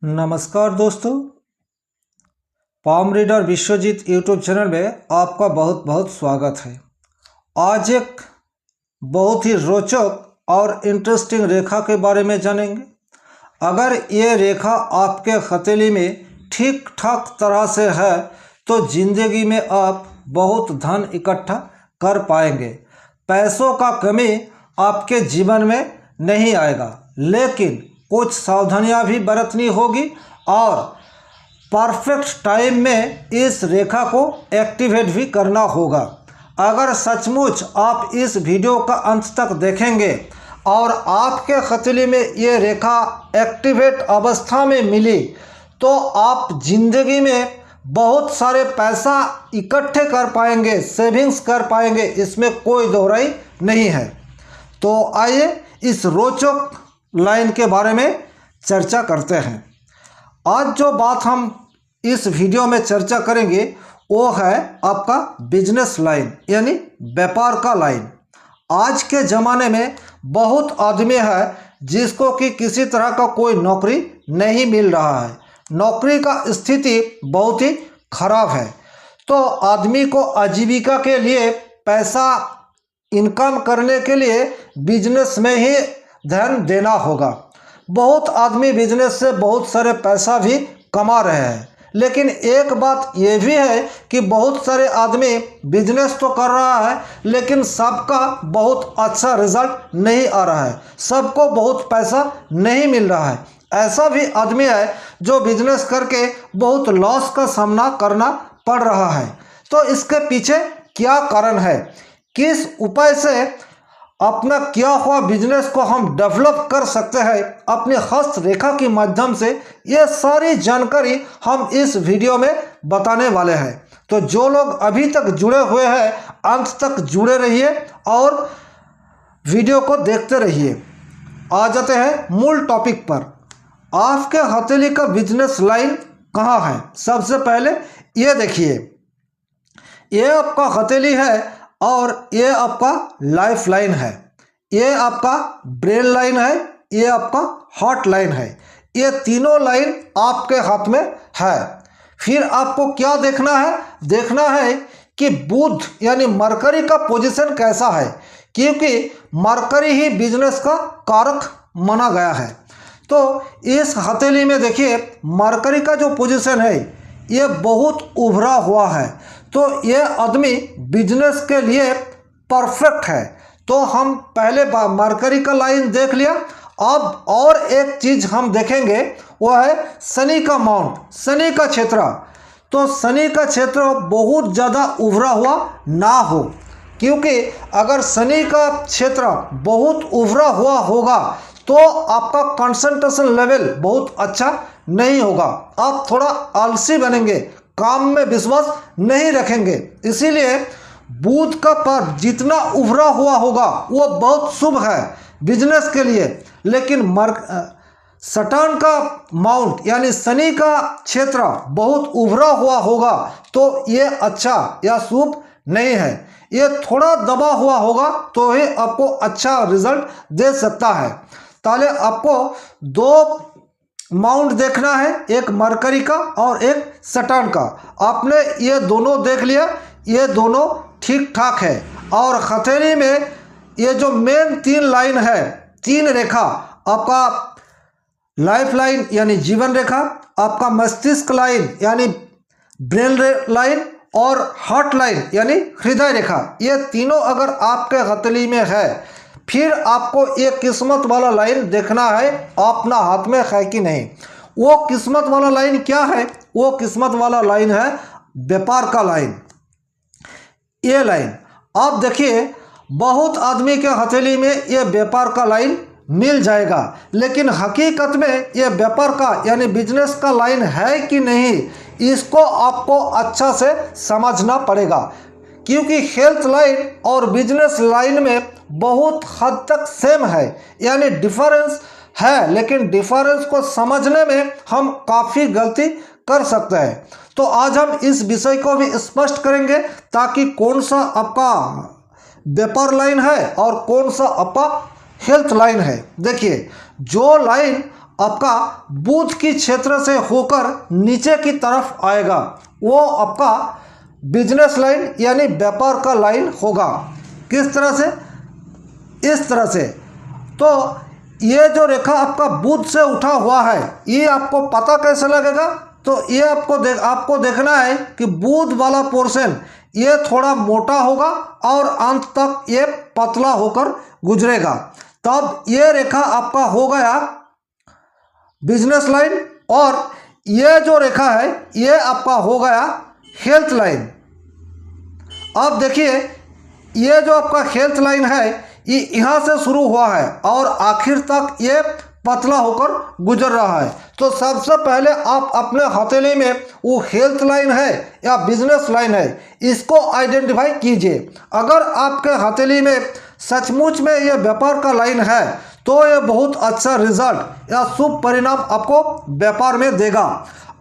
नमस्कार दोस्तों, palm reader Vishwajit YouTube channel में आपका बहुत बहुत स्वागत है। आज एक बहुत ही रोचक और इंटरेस्टिंग रेखा के बारे में जानेंगे। अगर ये रेखा आपके हथेली में ठीक ठाक तरह से है तो ज़िंदगी में आप बहुत धन इकट्ठा कर पाएंगे। पैसों का कमी आपके जीवन में नहीं आएगा, लेकिन कुछ सावधानियां भी बरतनी होगी और परफेक्ट टाइम में इस रेखा को एक्टिवेट भी करना होगा। अगर सचमुच आप इस वीडियो का अंत तक देखेंगे और आपके हथेली में ये रेखा एक्टिवेट अवस्था में मिली तो आप जिंदगी में बहुत सारे पैसा इकट्ठे कर पाएंगे, सेविंग्स कर पाएंगे, इसमें कोई दोहराई नहीं है। तो आइए इस रोचक लाइन के बारे में चर्चा करते हैं। आज जो बात हम इस वीडियो में चर्चा करेंगे वो है आपका बिजनेस लाइन, यानी व्यापार का लाइन। आज के ज़माने में बहुत आदमी है जिसको कि किसी तरह का कोई नौकरी नहीं मिल रहा है। नौकरी का स्थिति बहुत ही खराब है, तो आदमी को आजीविका के लिए, पैसा इनकम करने के लिए बिजनेस में ही ध्यान देना होगा। बहुत आदमी बिजनेस से बहुत सारे पैसा भी कमा रहे हैं, लेकिन एक बात यह भी है कि बहुत सारे आदमी बिजनेस तो कर रहा है लेकिन सबका बहुत अच्छा रिजल्ट नहीं आ रहा है, सबको बहुत पैसा नहीं मिल रहा है। ऐसा भी आदमी है जो बिजनेस करके बहुत लॉस का सामना करना पड़ रहा है। तो इसके पीछे क्या कारण है, किस उपाय से अपना किया हुआ बिजनेस को हम डेवलप कर सकते हैं अपने हस्त रेखा के माध्यम से, ये सारी जानकारी हम इस वीडियो में बताने वाले हैं। तो जो लोग अभी तक जुड़े हुए हैं अंत तक जुड़े रहिए और वीडियो को देखते रहिए। आ जाते हैं मूल टॉपिक पर। आपके हथेली का बिजनेस लाइन कहाँ है? सबसे पहले ये देखिए, ये आपका हथेली है और ये आपका लाइफ लाइन है, ये आपका ब्रेन लाइन है, ये आपका हार्ट लाइन है। ये तीनों लाइन आपके हाथ में है। फिर आपको क्या देखना है? देखना है कि बुध यानी मरकरी का पोजीशन कैसा है, क्योंकि मरकरी ही बिजनेस का कारक माना गया है। तो इस हथेली में देखिए मरकरी का जो पोजीशन है ये बहुत उभरा हुआ है, तो ये आदमी बिजनेस के लिए परफेक्ट है। तो हम पहले मरकरी का लाइन देख लिया। अब और एक चीज़ हम देखेंगे वो है शनि का माउंट, शनि का क्षेत्र। तो शनि का क्षेत्र बहुत ज़्यादा उभरा हुआ ना हो, क्योंकि अगर शनि का क्षेत्र बहुत उभरा हुआ होगा तो आपका कंसंट्रेशन लेवल बहुत अच्छा नहीं होगा, आप थोड़ा आलसी बनेंगे, काम में विश्वास नहीं रखेंगे। इसीलिए बुध का पर जितना उभरा हुआ होगा वो बहुत शुभ है बिजनेस के लिए, लेकिन सटर्न का माउंट यानी शनि का क्षेत्र बहुत उभरा हुआ होगा तो ये अच्छा या शुभ नहीं है। ये थोड़ा दबा हुआ होगा तो ही आपको अच्छा रिजल्ट दे सकता है। ताले आपको दो माउंट देखना है, एक मरकरी का और एक सटर्न का। आपने ये दोनों देख लिया, ये दोनों ठीक ठाक है। और हथेली में ये जो मेन तीन लाइन है, तीन रेखा, आपका लाइफ लाइन यानी जीवन रेखा, आपका मस्तिष्क लाइन यानी ब्रेन लाइन और हार्ट लाइन यानी हृदय रेखा, ये तीनों अगर आपके हथेली में है फिर आपको एक किस्मत वाला लाइन देखना है अपना हाथ में है कि नहीं। वो किस्मत वाला लाइन क्या है? वो किस्मत वाला लाइन है व्यापार का लाइन, ये लाइन। आप देखिए बहुत आदमी के हथेली में ये व्यापार का लाइन मिल जाएगा, लेकिन हकीकत में ये व्यापार का यानी बिजनेस का लाइन है कि नहीं, इसको आपको अच्छा से समझना पड़ेगा, क्योंकि हेल्थ लाइन और बिजनेस लाइन में बहुत हद तक सेम है, यानी डिफरेंस है, लेकिन डिफरेंस को समझने में हम काफ़ी गलती कर सकते हैं। तो आज हम इस विषय को भी स्पष्ट करेंगे ताकि कौन सा आपका व्यापार लाइन है और कौन सा आपका हेल्थ लाइन है। देखिए जो लाइन आपका बुध की क्षेत्र से होकर नीचे की तरफ आएगा, वो आपका बिजनेस लाइन यानी व्यापार का लाइन होगा। किस तरह से? इस तरह से। तो ये जो रेखा आपका बुध से उठा हुआ है, ये आपको पता कैसे लगेगा? तो ये आपको देखना है कि बुध वाला पोर्शन ये थोड़ा मोटा होगा और अंत तक ये पतला होकर गुजरेगा, तब ये रेखा आपका हो गया बिजनेस लाइन। और ये जो रेखा है ये आपका हो गया हेल्थ लाइन। अब देखिए, ये जो आपका हेल्थ लाइन है ये यहाँ से शुरू हुआ है और आखिर तक ये पतला होकर गुजर रहा है। तो सबसे पहले आप अपने हथेली में वो हेल्थ लाइन है या बिजनेस लाइन है, इसको आइडेंटिफाई कीजिए। अगर आपके हथेली में सचमुच में ये व्यापार का लाइन है तो ये बहुत अच्छा रिजल्ट या शुभ परिणाम आपको व्यापार में देगा।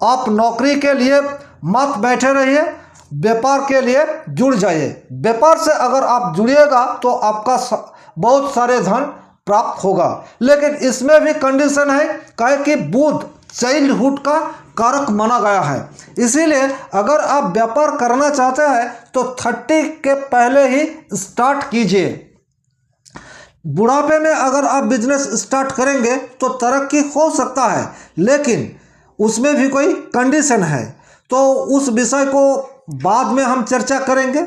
आप नौकरी के लिए मत बैठे रहिए, व्यापार के लिए जुड़ जाइए। व्यापार से अगर आप जुड़िएगा तो आपका बहुत सारे धन प्राप्त होगा। लेकिन इसमें भी कंडीशन है, कहे कि बुध चाइल्डहुड का कारक माना गया है, इसीलिए अगर आप व्यापार करना चाहते हैं तो 30 के पहले ही स्टार्ट कीजिए। बुढ़ापे में अगर आप बिजनेस स्टार्ट करेंगे तो तरक्की हो सकता है, लेकिन उसमें भी कोई कंडीशन है, तो उस विषय को बाद में हम चर्चा करेंगे।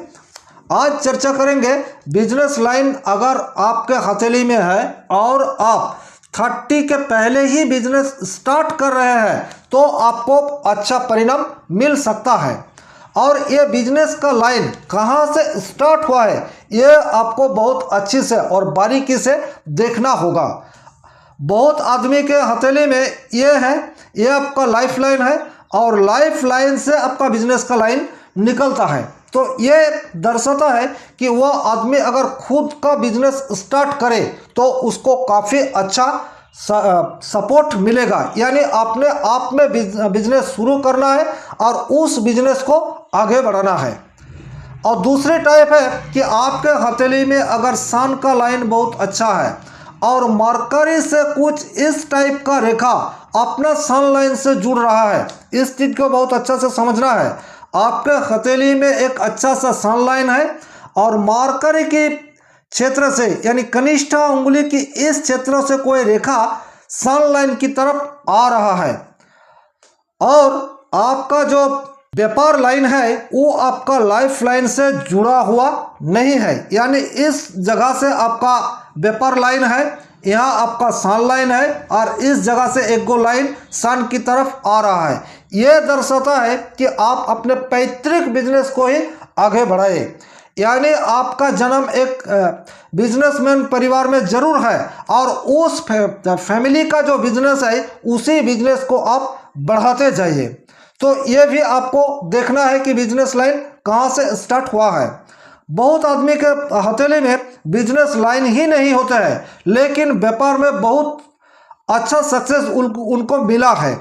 आज चर्चा करेंगे बिजनेस लाइन अगर आपके हथेली में है और आप 30 के पहले ही बिजनेस स्टार्ट कर रहे हैं तो आपको अच्छा परिणाम मिल सकता है। और ये बिजनेस का लाइन कहाँ से स्टार्ट हुआ है ये आपको बहुत अच्छी से और बारीकी से देखना होगा। बहुत आदमी के हथेली में ये है, ये आपका लाइफ लाइन है और लाइफ लाइन से आपका बिजनेस का लाइन निकलता है। तो ये दर्शाता है कि वह आदमी अगर खुद का बिजनेस स्टार्ट करे तो उसको काफ़ी अच्छा सपोर्ट मिलेगा, यानी अपने आप में बिजनेस शुरू करना है और उस बिजनेस को आगे बढ़ाना है। और दूसरी टाइप है कि आपके हथेली में अगर सन का लाइन बहुत अच्छा है और मरकरी से कुछ इस टाइप का रेखा अपना सन लाइन से जुड़ रहा है, इस चीज़ को बहुत अच्छा से समझना है। आपके हथेली में एक अच्छा सा सन लाइन है और मरकरी की क्षेत्र से यानी कनिष्ठा उंगली की इस क्षेत्र से कोई रेखा सन लाइन की तरफ आ रहा है और आपका जो व्यापार लाइन है वो आपका लाइफ लाइन से जुड़ा हुआ नहीं है, यानी इस जगह से आपका व्यापार लाइन है, यहाँ आपका सन लाइन है और इस जगह से एक गो लाइन सन की तरफ आ रहा है। यह दर्शाता है कि आप अपने पैतृक बिजनेस को ही आगे बढ़ाए, यानी आपका जन्म एक बिजनेसमैन परिवार में जरूर है और उस फैमिली का जो बिजनेस है उसी बिजनेस को आप बढ़ाते जाइए। तो ये भी आपको देखना है कि बिजनेस लाइन कहाँ से स्टार्ट हुआ है। बहुत आदमी के हथेली में बिजनेस लाइन ही नहीं होता है, लेकिन व्यापार में बहुत अच्छा सक्सेस उनको मिला है।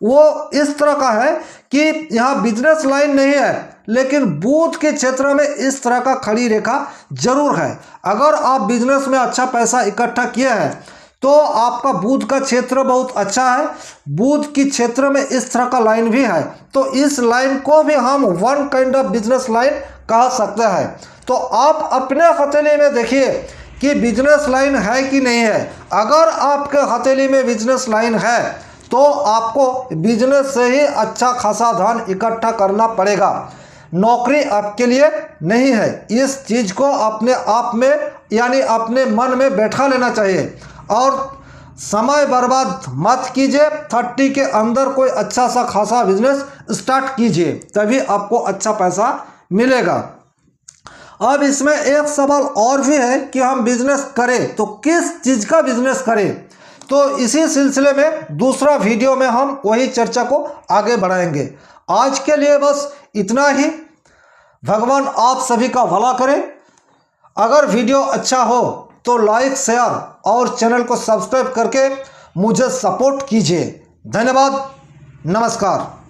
वो इस तरह का है कि यहाँ बिजनेस लाइन नहीं है लेकिन बुध के क्षेत्र में इस तरह का खड़ी रेखा जरूर है। अगर आप बिजनेस में अच्छा पैसा इकट्ठा किए हैं तो आपका बुध का क्षेत्र बहुत अच्छा है, बुध की क्षेत्र में इस तरह का लाइन भी है, तो इस लाइन को भी हम one kind of business line कह सकते हैं। तो आप अपने हथेली में देखिए कि बिजनेस लाइन है कि नहीं है। अगर आपके हथेली में बिजनेस लाइन है तो आपको बिजनेस से ही अच्छा खासा धन इकट्ठा करना पड़ेगा, नौकरी आपके लिए नहीं है। इस चीज़ को अपने आप में यानी अपने मन में बैठा लेना चाहिए और समय बर्बाद मत कीजिए। 30 के अंदर कोई अच्छा सा खासा बिजनेस स्टार्ट कीजिए, तभी आपको अच्छा पैसा मिलेगा। अब इसमें एक सवाल और भी है कि हम बिजनेस करें तो किस चीज़ का बिजनेस करें, तो इसी सिलसिले में दूसरा वीडियो में हम वही चर्चा को आगे बढ़ाएंगे। आज के लिए बस इतना ही। भगवान आप सभी का भला करे। अगर वीडियो अच्छा हो तो लाइक, शेयर और चैनल को सब्सक्राइब करके मुझे सपोर्ट कीजिए। धन्यवाद, नमस्कार।